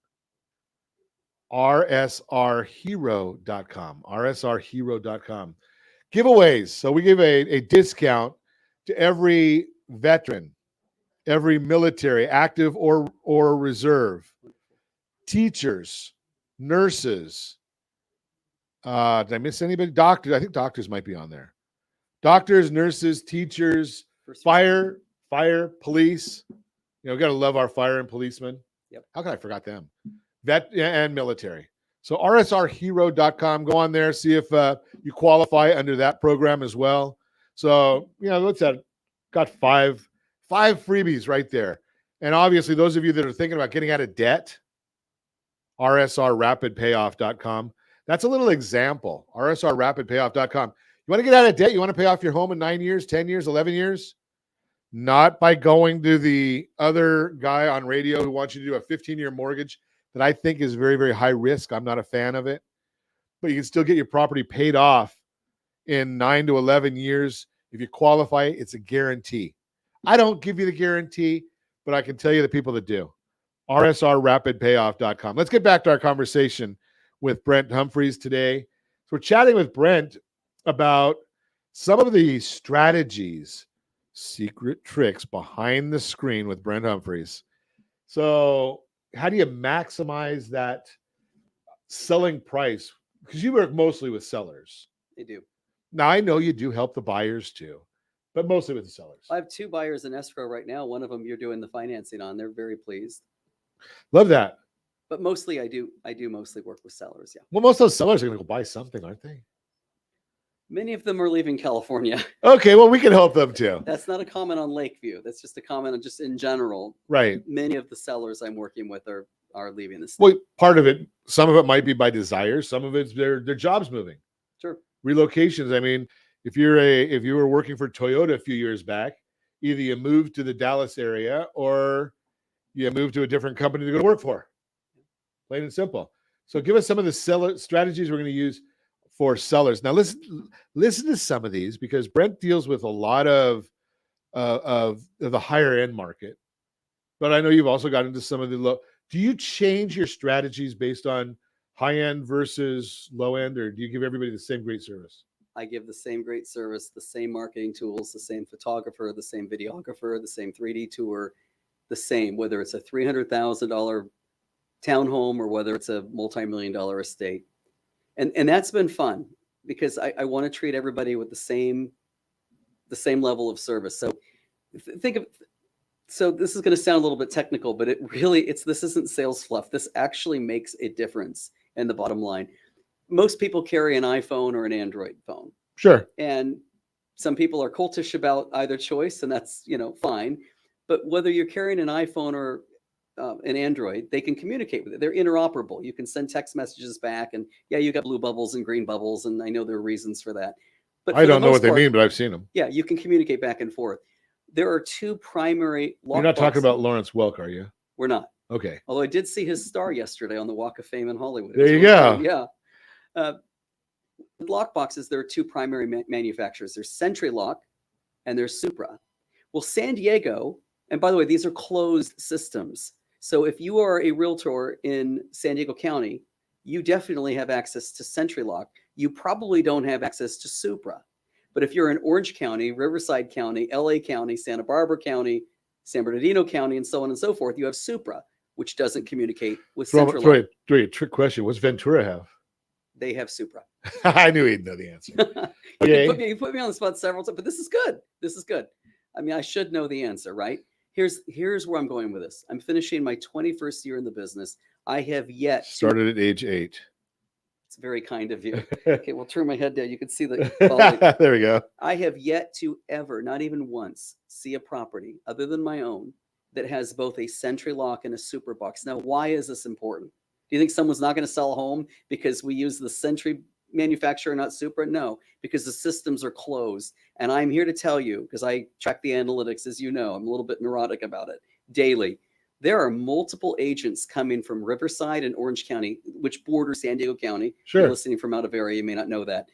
rsrhero.com, rsrhero.com. Giveaways. So we give a discount to every veteran, every military, active or reserve, teachers, nurses. Did I miss anybody? Doctors. I think doctors might be on there. Doctors, nurses, teachers, fire, police. You know, got to love our fire and policemen. Yep. How could I forgot them? Vet and military. So rsrhero.com. Go on there, see if you qualify under that program as well. So, you know, let's got five freebies right there. And obviously, those of you that are thinking about getting out of debt, rsrrapidpayoff.com. That's a little example. rsrrapidpayoff.com. You want to get out of debt? You want to pay off your home in 9 years, 10 years, 11 years? Not by going to the other guy on radio who wants you to do a 15-year mortgage that I think is very, very high risk. I'm not a fan of it. But you can still get your property paid off in 9 to 11 years. If you qualify, it's a guarantee. I don't give you the guarantee, but I can tell you the people that do. rsrrapidpayoff.com. Let's get back to our conversation with Brent Humpherys today. So we're chatting with Brent about some of the strategies, secret tricks behind the screen with Brent Humpherys. So how do you maximize that selling price? Because you work mostly with sellers. They do. Now, I know you do help the buyers too, but mostly with the sellers. I have 2 buyers in escrow right now. One of them you're doing the financing on. They're very pleased. Love that. But mostly I do mostly work with sellers, yeah. Well, most of those sellers are going to go buy something, aren't they? Many of them are leaving California. Okay, well, we can help them too. That's not a comment on Lakeview. That's just a comment on just in general. Right. Many of the sellers I'm working with are leaving the state. Well, part of it, some of it might be by desire. Some of it's their jobs moving. Sure. Relocations. I mean, if you were working for Toyota a few years back, either you moved to the Dallas area or you moved to a different company to go to work for. Plain and simple. So give us some of the seller strategies we're going to use for sellers. Now listen to some of these, because Brent deals with a lot of the higher end market, but I know you've also got into some of the low. Do you change your strategies based on high end versus low end, or do you give everybody the same great service? I give the same great service, the same marketing tools, the same photographer, the same videographer, the same 3D tour, the same, whether it's a $300,000 townhome or whether it's a multi-million-dollar estate. And that's been fun, because I want to treat everybody with the same level of service. So so this is going to sound a little bit technical, but this isn't sales fluff. This actually makes a difference in the bottom line. Most people carry an iPhone or an Android phone. Sure. And some people are cultish about either choice, and that's, fine. But whether you're carrying an iPhone or an Android, they can communicate with it. They're interoperable. You can send text messages back, and yeah, you got blue bubbles and green bubbles, and I know there are reasons for that. But I don't know what they mean, but I've seen them. Yeah, you can communicate back and forth. There are 2 primary. You're not talking about Lawrence Welk, are you? We're not. Okay. Although I did see his star yesterday on the Walk of Fame in Hollywood. There you go. Yeah. Lock boxes, there are 2 primary manufacturers. There's Sentry Lock and there's Supra. Well, San Diego, and by the way, these are closed systems. So if you are a realtor in San Diego County, you definitely have access to Sentry Lock. You probably don't have access to Supra. But if you're in Orange County, Riverside County, LA County, Santa Barbara County, San Bernardino County, and so on and so forth, you have Supra, which doesn't communicate with Sentry Lock. Throw a trick question. What's Ventura have? They have Supra. I knew he'd know the answer. Okay. You put me on the spot several times, but this is good. This is good. I mean, I should know the answer, right? Here's where I'm going with this. I'm finishing my 21st year in the business. I have yet started at age 8. It's very kind of you. Okay, we'll turn my head down. You can see the there we go. I have yet to ever, not even once, see a property other than my own that has both a Sentry Lock and a Super Box. Now, why is this important? Do you think someone's not going to sell a home because we use the Sentry manufacturer, not Supra? No, because the systems are closed. And I'm here to tell you, because I track the analytics, as you know, I'm a little bit neurotic about it daily. There are multiple agents coming from Riverside and Orange County, which border San Diego County. Sure. You're listening from out of area, you may not know that.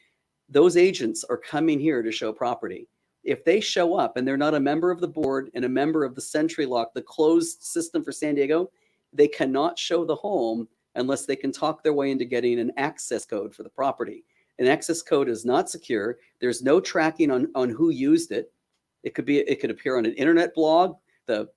Those agents are coming here to show property. If they show up and they're not a member of the board and a member of the Sentry Lock, the closed system for San Diego, they cannot show the home unless they can talk their way into getting an access code for the property. An access code is not secure. There's no tracking on who used it. It could appear on an internet blog.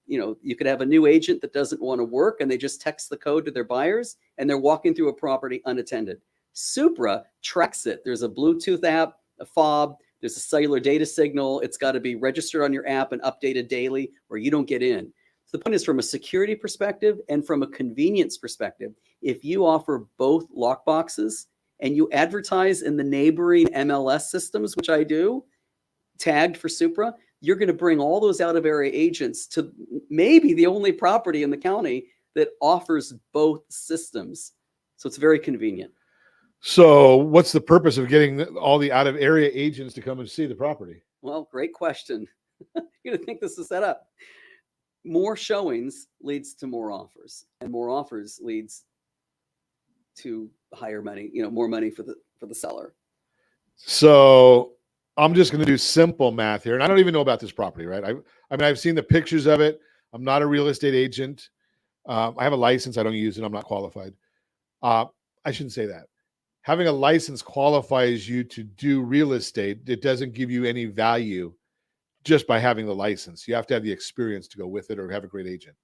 You could have a new agent that doesn't want to work and they just text the code to their buyers and they're walking through a property unattended. Supra tracks it. There's a Bluetooth app, a fob, there's a cellular data signal. It's got to be registered on your app and updated daily or you don't get in. So the point is, from a security perspective and from a convenience perspective, if you offer both lock boxes and you advertise in the neighboring MLS systems, which I do, tagged for Supra, you're going to bring all those out-of-area agents to maybe the only property in the county that offers both systems. So it's very convenient. So what's the purpose of getting all the out-of-area agents to come and see the property? Well, great question. You're going to think this is set up. More showings leads to more offers, and more offers leads to higher money, more money for the seller. So I'm just going to do simple math here. And I don't even know about this property, right? I mean, I've seen the pictures of it. I'm not a real estate agent. I have a license. I don't use it. I'm not qualified. I shouldn't say that. Having a license qualifies you to do real estate. It doesn't give you any value just by having the license. You have to have the experience to go with it or have a great agent.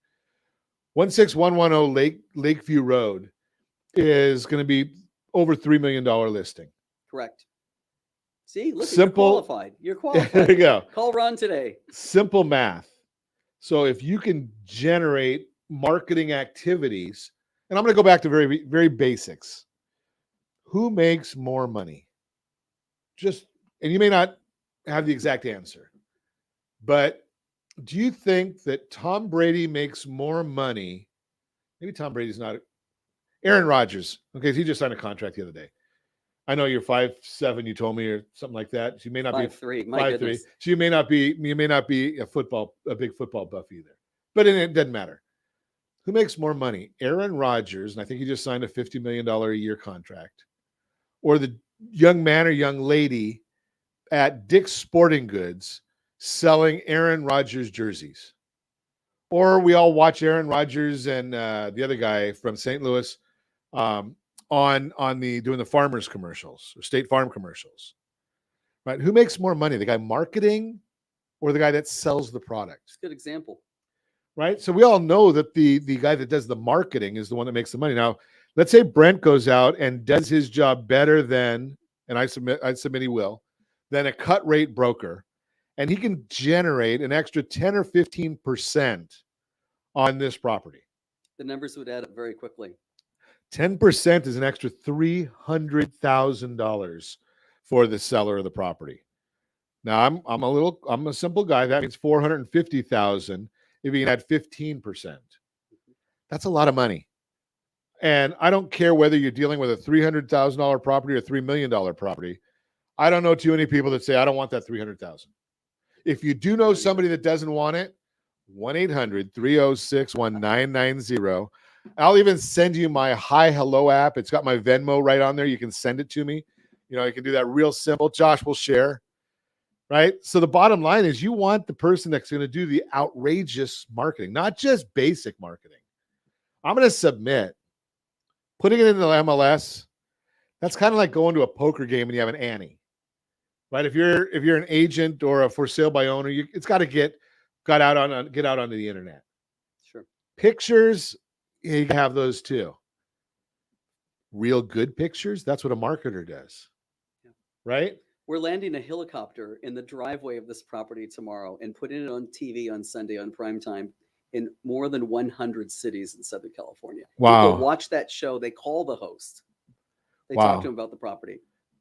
16110 Lakeview Road is going to be over $3 million listing. Correct. See, look, Simple. you're qualified. You're qualified. There you go. Call Ron today. Simple math. So if you can generate marketing activities, and I'm going to go back to very, very basics. Who makes more money? And you may not have the exact answer, but do you think that Tom Brady makes more money? Maybe Tom Brady's not. Aaron Rodgers. Okay, he just signed a contract the other day. I know you're 5'7", you told me, or something like that. So you may not 5'3". be My 5'3". goodness. So you may not be a big football buff either. But it doesn't matter. Who makes more money? Aaron Rodgers, and I think he just signed a $50 million a year contract, or the young man or young lady at Dick's Sporting Goods selling Aaron Rodgers jerseys. Or we all watch Aaron Rodgers and the other guy from St. Louis doing the farmers commercials or State Farm commercials. Right? Who makes more money? The guy marketing or the guy that sells the product? It's a good example. Right? So we all know that the guy that does the marketing is the one that makes the money. Now, let's say Brent goes out and does his job better than, and I submit he will, than a cut rate broker, and he can generate an extra 10 or 15% on this property. The numbers would add up very quickly. 10% is an extra $300,000 for the seller of the property. Now I'm a simple guy. That means $450,000 if you can add 15%. That's a lot of money. And I don't care whether you're dealing with a $300,000 property or $3 million property. I don't know too many people that say, I don't want that $300,000. If you do know somebody that doesn't want it, 1-800-306-1990. I'll even send you my Hi Hello app. It's got my Venmo right on there. You can send it to me. You can do that real simple. Josh will share. Right? So the bottom line is you want the person that's going to do the outrageous marketing, not just basic marketing. I'm going to submit. Putting it into the MLS, that's kind of like going to a poker game and you have an ante. Right? If you're an agent or a for sale by owner, it's got to get out onto the internet. Sure. Pictures, you can have those too. Real good pictures, that's what a marketer does. Yeah. Right? We're landing a helicopter in the driveway of this property tomorrow and putting it on TV on Sunday on prime time in more than 100 cities in Southern California. Wow. People watch that show. They call the host. They Wow. talk to him about the property.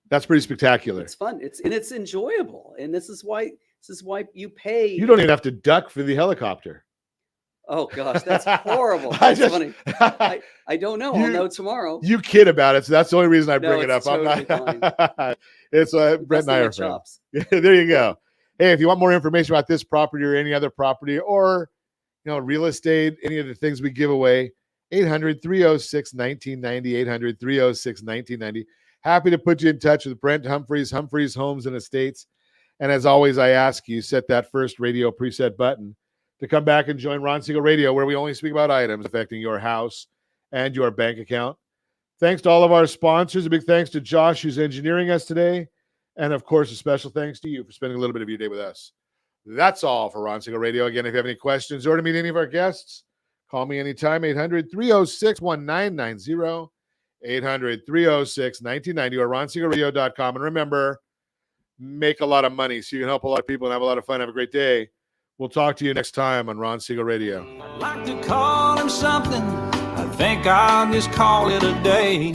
That's pretty spectacular. It's fun. It's enjoyable. And this is why you pay. You don't even have to duck for the helicopter. Oh gosh, that's horrible. That's funny. I don't know. I'll know tomorrow. You kid about it, so that's the only reason I No, bring it up. it's totally I'm not. It's Brent and I are friends. chops. There you go. Hey, if you want more information about this property or any other property, or real estate, any of the things we give away, 800-306-1990, 800-306-1990. Happy to put you in touch with Brent Humpherys, Humpherys Homes and Estates. And as always, I ask you, set that first radio preset button to come back and join Ron Siegel Radio, where we only speak about items affecting your house and your bank account. Thanks to all of our sponsors. A big thanks to Josh, who's engineering us today. And, of course, a special thanks to you for spending a little bit of your day with us. That's all for Ron Siegel Radio. Again, if you have any questions or to meet any of our guests, call me anytime, 800-306-1990, 800-306-1990, or ronsiegelradio.com. And remember, make a lot of money so you can help a lot of people and have a lot of fun. Have a great day. We'll talk to you next time on Ron Siegel Radio. I'd like to call him something. I think I'll just call it a day.